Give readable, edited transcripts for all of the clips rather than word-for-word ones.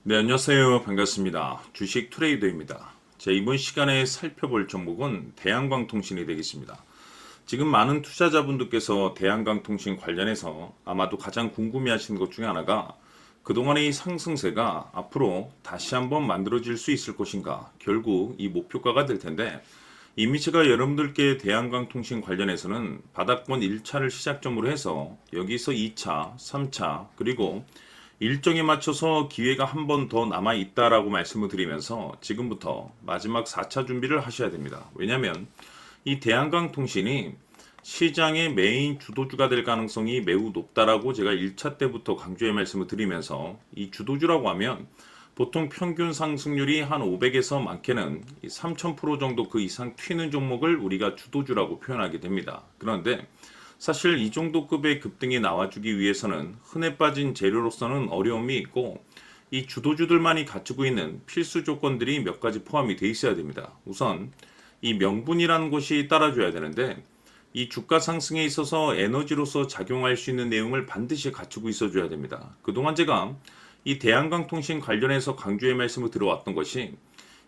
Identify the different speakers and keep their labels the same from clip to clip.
Speaker 1: 네, 안녕하세요. 반갑습니다. 주식 트레이더입니다. 이번 시간에 살펴볼 종목은 대한광통신이 되겠습니다. 지금 많은 투자자분들께서 대한광통신 관련해서 아마도 가장 궁금해하시는 것 중에 하나가 그동안의 이 상승세가 앞으로 다시 한번 만들어질 수 있을 것인가, 결국 이 목표가가 될 텐데, 이미 제가 여러분들께 대한광통신 관련해서는 바닥권 1차를 시작점으로 해서 여기서 2차, 3차, 그리고 일정에 맞춰서 기회가 한 번 더 남아 있다라고 말씀을 드리면서 지금부터 마지막 4차 준비를 하셔야 됩니다. 왜냐하면 이 대한광통신이 시장의 메인 주도주가 될 가능성이 매우 높다라고 제가 1차 때부터 강조의 말씀을 드리면서, 이 주도주라고 하면 보통 평균 상승률이 한 500에서 많게는 3000% 정도 그 이상 튀는 종목을 우리가 주도주라고 표현하게 됩니다. 그런데 사실 이 정도 급의 급등이 나와주기 위해서는 흔해 빠진 재료로서는 어려움이 있고, 이 주도주들만이 갖추고 있는 필수 조건들이 몇 가지 포함이 돼 있어야 됩니다. 우선 이 명분이라는 것이 따라줘야 되는데, 이 주가 상승에 있어서 에너지로서 작용할 수 있는 내용을 반드시 갖추고 있어줘야 됩니다. 그동안 제가 이 대한광통신 관련해서 강조의 말씀을 들어왔던 것이,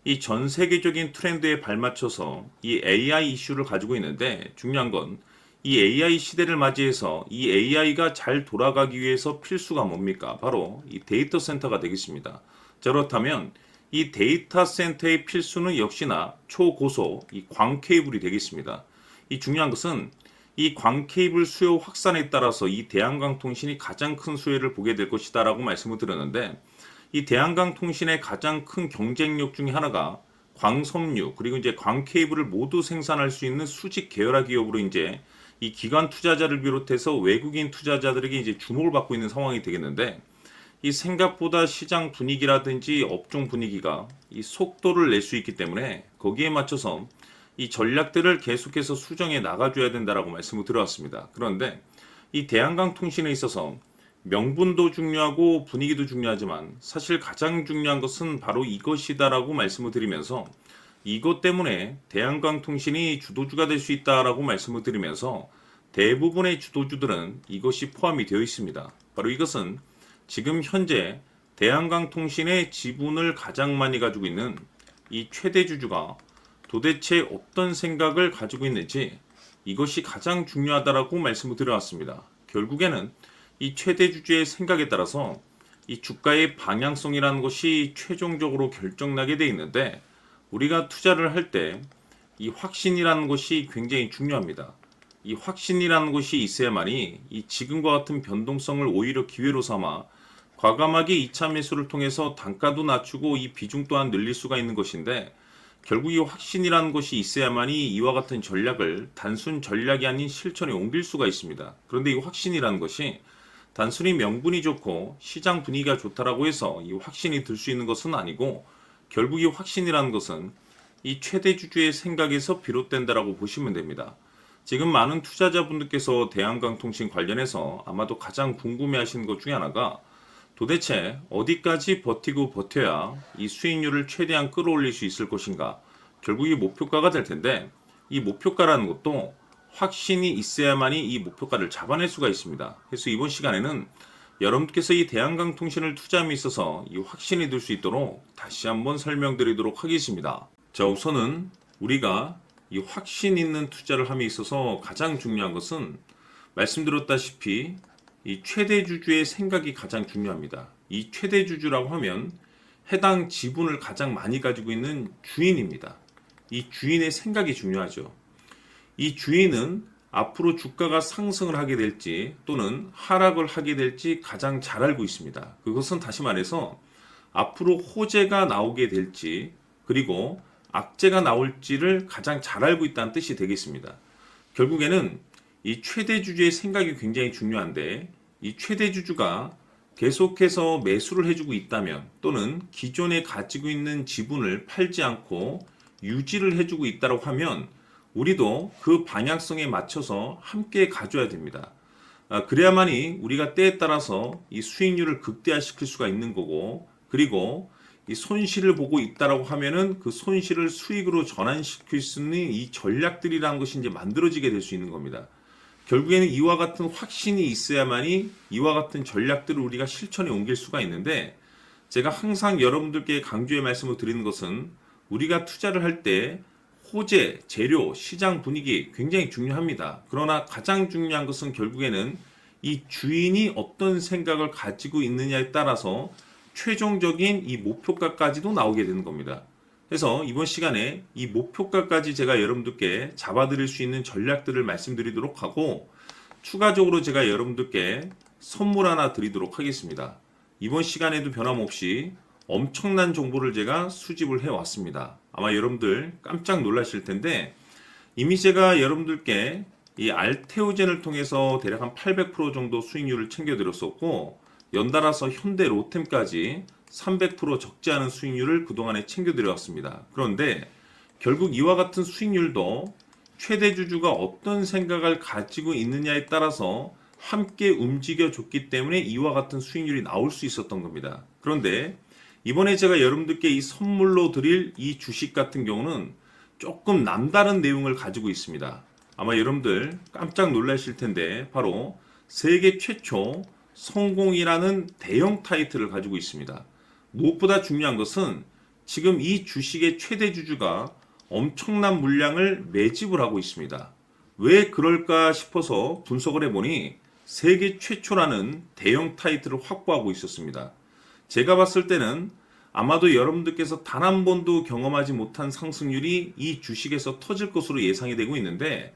Speaker 1: 이 전 세계적인 트렌드에 발맞춰서 이 AI 이슈를 가지고 있는데, 중요한 건 이 AI 시대를 맞이해서 이 AI가 잘 돌아가기 위해서 필수가 뭡니까? 바로 이 데이터 센터가 되겠습니다. 자, 그렇다면 이 데이터 센터의 필수는 역시나 초고속 이 광 케이블이 되겠습니다. 이 중요한 것은 이 광 케이블 수요 확산에 따라서 이 대한광통신이 가장 큰 수혜를 보게 될 것이다라고 말씀을 드렸는데, 이 대한광통신의 가장 큰 경쟁력 중에 하나가 광섬유, 그리고 이제 광 케이블을 모두 생산할 수 있는 수직 계열화 기업으로 이제 이 기관 투자자를 비롯해서 외국인 투자자들에게 이제 주목을 받고 있는 상황이 되겠는데, 이 생각보다 시장 분위기라든지 업종 분위기가 이 속도를 낼 수 있기 때문에 거기에 맞춰서 이 전략들을 계속해서 수정해 나가줘야 된다라고 말씀을 드려왔습니다. 그런데 이 대한광통신에 있어서 명분도 중요하고 분위기도 중요하지만 사실 가장 중요한 것은 바로 이것이다라고 말씀을 드리면서, 이것 때문에 대한광통신이 주도주가 될 수 있다라고 말씀을 드리면서 대부분의 주도주들은 이것이 포함이 되어 있습니다. 바로 이것은 지금 현재 대한광통신의 지분을 가장 많이 가지고 있는 이 최대주주가 도대체 어떤 생각을 가지고 있는지, 이것이 가장 중요하다라고 말씀을 드려왔습니다. 결국에는 이 최대주주의 생각에 따라서 이 주가의 방향성이라는 것이 최종적으로 결정나게 돼 있는데, 우리가 투자를 할 때 이 확신이라는 것이 굉장히 중요합니다. 이 확신이라는 것이 있어야만이 이 지금과 같은 변동성을 오히려 기회로 삼아 과감하게 2차 매수를 통해서 단가도 낮추고 이 비중 또한 늘릴 수가 있는 것인데, 결국 이 확신이라는 것이 있어야만이 이와 같은 전략을 단순 전략이 아닌 실천에 옮길 수가 있습니다. 그런데 이 확신이라는 것이 단순히 명분이 좋고 시장 분위기가 좋다라고 해서 이 확신이 들 수 있는 것은 아니고, 결국 이 확신이라는 것은 이 최대주주의 생각에서 비롯된다라고 보시면 됩니다. 지금 많은 투자자분들께서 대한광통신 관련해서 아마도 가장 궁금해하시는 것 중에 하나가, 도대체 어디까지 버티고 버텨야 이 수익률을 최대한 끌어올릴 수 있을 것인가, 결국 이 목표가가 될 텐데, 이 목표가라는 것도 확신이 있어야만이 이 목표가를 잡아낼 수가 있습니다. 그래서 이번 시간에는 여러분께서 이 대한광통신을 투자함에 있어서 이 확신이 들 수 있도록 다시 한번 설명드리도록 하겠습니다. 자, 우선은 우리가 이 확신 있는 투자를 함에 있어서 가장 중요한 것은 말씀드렸다시피 이 최대주주의 생각이 가장 중요합니다. 이 최대주주라고 하면 해당 지분을 가장 많이 가지고 있는 주인입니다. 이 주인의 생각이 중요하죠. 이 주인은 앞으로 주가가 상승을 하게 될지 또는 하락을 하게 될지 가장 잘 알고 있습니다. 그것은 다시 말해서 앞으로 호재가 나오게 될지 그리고 악재가 나올지를 가장 잘 알고 있다는 뜻이 되겠습니다. 결국에는 이 최대주주의 생각이 굉장히 중요한데, 이 최대주주가 계속해서 매수를 해주고 있다면 또는 기존에 가지고 있는 지분을 팔지 않고 유지를 해주고 있다고 하면 우리도 그 방향성에 맞춰서 함께 가져야 됩니다. 그래야만이 우리가 때에 따라서 이 수익률을 극대화시킬 수가 있는 거고, 그리고 이 손실을 보고 있다라고 하면은 그 손실을 수익으로 전환시킬 수 있는 이 전략들이라는 것이 이제 만들어지게 될 수 있는 겁니다. 결국에는 이와 같은 확신이 있어야만이 이와 같은 전략들을 우리가 실천에 옮길 수가 있는데, 제가 항상 여러분들께 강조의 말씀을 드리는 것은 우리가 투자를 할 때 호재, 재료, 시장 분위기 굉장히 중요합니다. 그러나 가장 중요한 것은 결국에는 이 주인이 어떤 생각을 가지고 있느냐에 따라서 최종적인 이 목표가까지도 나오게 되는 겁니다. 그래서 이번 시간에 이 목표가까지 제가 여러분들께 잡아드릴 수 있는 전략들을 말씀드리도록 하고, 추가적으로 제가 여러분들께 선물 하나 드리도록 하겠습니다. 이번 시간에도 변함없이 엄청난 정보를 제가 수집을 해왔습니다. 아마 여러분들 깜짝 놀라실 텐데, 이미 제가 여러분들께 이 알테오젠을 통해서 대략 한 800% 정도 수익률을 챙겨드렸었고, 연달아서 현대 로템까지 300% 적지 않은 수익률을 그동안에 챙겨드려왔습니다. 그런데 결국 이와 같은 수익률도 최대 주주가 어떤 생각을 가지고 있느냐에 따라서 함께 움직여줬기 때문에 이와 같은 수익률이 나올 수 있었던 겁니다. 그런데 이번에 제가 여러분들께 이 선물로 드릴 이 주식 같은 경우는 조금 남다른 내용을 가지고 있습니다. 아마 여러분들 깜짝 놀라실 텐데, 바로 세계 최초 성공이라는 대형 타이틀을 가지고 있습니다. 무엇보다 중요한 것은 지금 이 주식의 최대 주주가 엄청난 물량을 매집을 하고 있습니다. 왜 그럴까 싶어서 분석을 해보니 세계 최초라는 대형 타이틀을 확보하고 있었습니다. 제가 봤을 때는 아마도 여러분들께서 단 한 번도 경험하지 못한 상승률이 이 주식에서 터질 것으로 예상이 되고 있는데,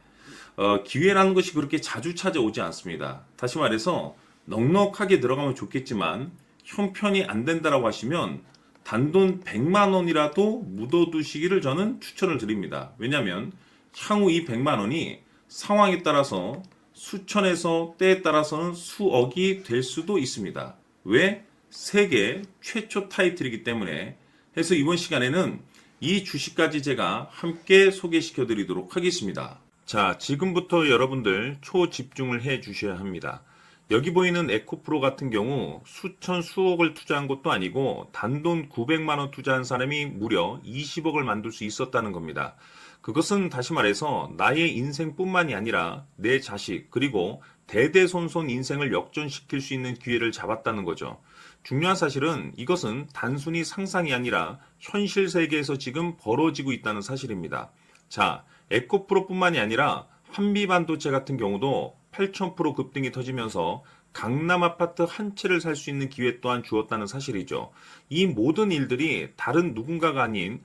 Speaker 1: 기회라는 것이 그렇게 자주 찾아오지 않습니다. 다시 말해서 넉넉하게 들어가면 좋겠지만 형편이 안 된다라고 하시면 단돈 100만 원이라도 묻어두시기를 저는 추천을 드립니다. 왜냐하면 향후 이 100만 원이 상황에 따라서 수천에서 때에 따라서는 수억이 될 수도 있습니다. 왜? 세계 최초 타이틀이기 때문에. 해서 이번 시간에는 이 주식까지 제가 함께 소개시켜 드리도록 하겠습니다. 자, 지금부터 여러분들 초집중을 해 주셔야 합니다. 여기 보이는 에코프로 같은 경우 수천 수억을 투자한 것도 아니고 단돈 900만 원 투자한 사람이 무려 20억을 만들 수 있었다는 겁니다. 그것은 다시 말해서 나의 인생뿐만이 아니라 내 자식 그리고 대대손손 인생을 역전시킬 수 있는 기회를 잡았다는 거죠. 중요한 사실은 이것은 단순히 상상이 아니라 현실 세계에서 지금 벌어지고 있다는 사실입니다. 자, 에코프로뿐만이 아니라 한미반도체 같은 경우도 8,000% 급등이 터지면서 강남 아파트 한 채를 살 수 있는 기회 또한 주었다는 사실이죠. 이 모든 일들이 다른 누군가가 아닌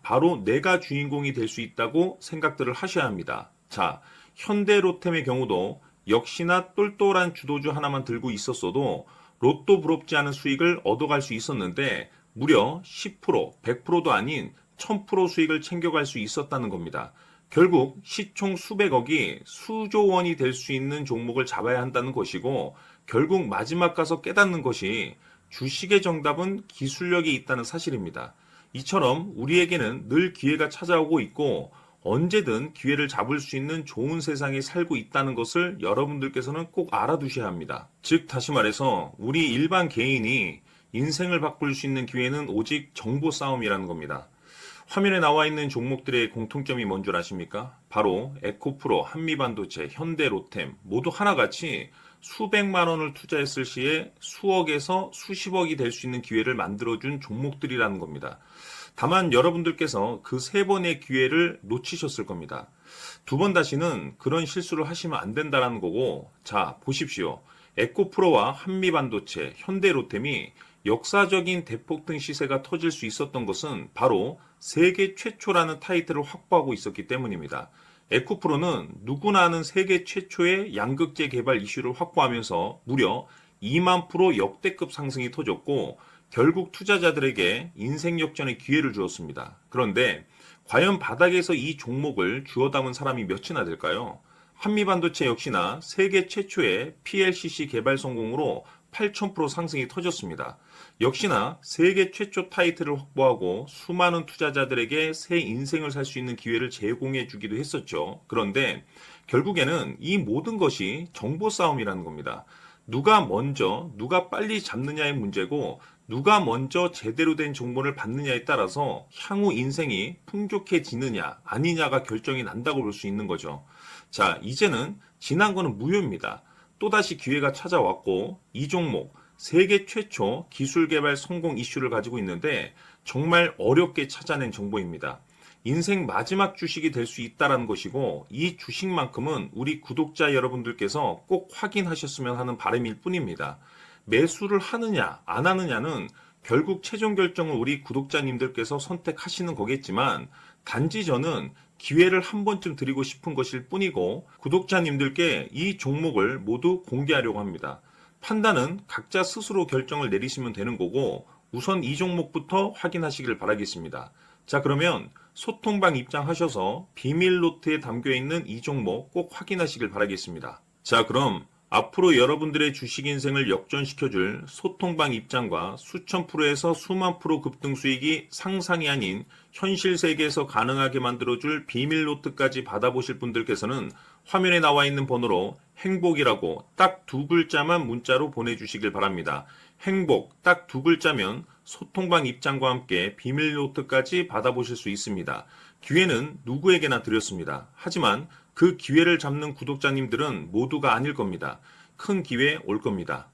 Speaker 1: 바로 내가 주인공이 될 수 있다고 생각들을 하셔야 합니다. 자, 현대로템의 경우도 역시나 똘똘한 주도주 하나만 들고 있었어도 로또 부럽지 않은 수익을 얻어갈 수 있었는데 무려 10%, 100%도 아닌 1000% 수익을 챙겨갈 수 있었다는 겁니다. 결국 시총 수백억이 수조 원이 될 수 있는 종목을 잡아야 한다는 것이고, 결국 마지막 가서 깨닫는 것이 주식의 정답은 기술력이 있다는 사실입니다. 이처럼 우리에게는 늘 기회가 찾아오고 있고 언제든 기회를 잡을 수 있는 좋은 세상에 살고 있다는 것을 여러분들께서는 꼭 알아두셔야 합니다. 즉 다시 말해서 우리 일반 개인이 인생을 바꿀 수 있는 기회는 오직 정보 싸움이라는 겁니다. 화면에 나와 있는 종목들의 공통점이 뭔 줄 아십니까? 바로 에코프로, 한미반도체, 현대로템 모두 하나같이 수백만 원을 투자했을 시에 수억에서 수십억이 될 수 있는 기회를 만들어준 종목들이라는 겁니다. 다만 여러분들께서 그 세 번의 기회를 놓치셨을 겁니다. 두 번 다시는 그런 실수를 하시면 안 된다는 거고, 자 보십시오. 에코프로와 한미반도체, 현대로템이 역사적인 대폭등 시세가 터질 수 있었던 것은 바로 세계 최초라는 타이틀을 확보하고 있었기 때문입니다. 에코프로는 누구나 아는 세계 최초의 양극재 개발 이슈를 확보하면서 무려 2만 프로 역대급 상승이 터졌고 결국 투자자들에게 인생 역전의 기회를 주었습니다. 그런데 과연 바닥에서 이 종목을 주워 담은 사람이 몇이나 될까요? 한미반도체 역시나 세계 최초의 PLCC 개발 성공으로 8,000% 상승이 터졌습니다. 역시나 세계 최초 타이틀을 확보하고 수많은 투자자들에게 새 인생을 살 수 있는 기회를 제공해 주기도 했었죠. 그런데 결국에는 이 모든 것이 정보 싸움이라는 겁니다. 누가 먼저, 누가 빨리 잡느냐의 문제고 누가 먼저 제대로 된 정보를 받느냐에 따라서 향후 인생이 풍족해지느냐 아니냐가 결정이 난다고 볼 수 있는 거죠. 자, 이제는 지난 거는 무효입니다. 또다시 기회가 찾아왔고 이 종목 세계 최초 기술 개발 성공 이슈를 가지고 있는데 정말 어렵게 찾아낸 정보입니다. 인생 마지막 주식이 될 수 있다는 것이고 이 주식만큼은 우리 구독자 여러분들께서 꼭 확인하셨으면 하는 바람일 뿐입니다. 매수를 하느냐 안 하느냐는 결국 최종 결정을 우리 구독자님들께서 선택하시는 거겠지만 단지 저는 기회를 한 번쯤 드리고 싶은 것일 뿐이고 구독자님들께 이 종목을 모두 공개하려고 합니다. 판단은 각자 스스로 결정을 내리시면 되는 거고 우선 이 종목부터 확인하시길 바라겠습니다. 자, 그러면 소통방 입장하셔서 비밀 노트에 담겨 있는 이 종목 꼭 확인하시길 바라겠습니다. 자, 그럼 앞으로 여러분들의 주식 인생을 역전시켜줄 소통방 입장과 수천 프로에서 수만 프로 급등 수익이 상상이 아닌 현실 세계에서 가능하게 만들어줄 비밀 노트까지 받아보실 분들께서는 화면에 나와 있는 번호로 행복이라고 딱 두 글자만 문자로 보내주시길 바랍니다. 행복 딱 두 글자면 소통방 입장과 함께 비밀 노트까지 받아보실 수 있습니다. 기회는 누구에게나 드렸습니다. 하지만 그 기회를 잡는 구독자님들은 모두가 아닐 겁니다. 큰 기회 올 겁니다.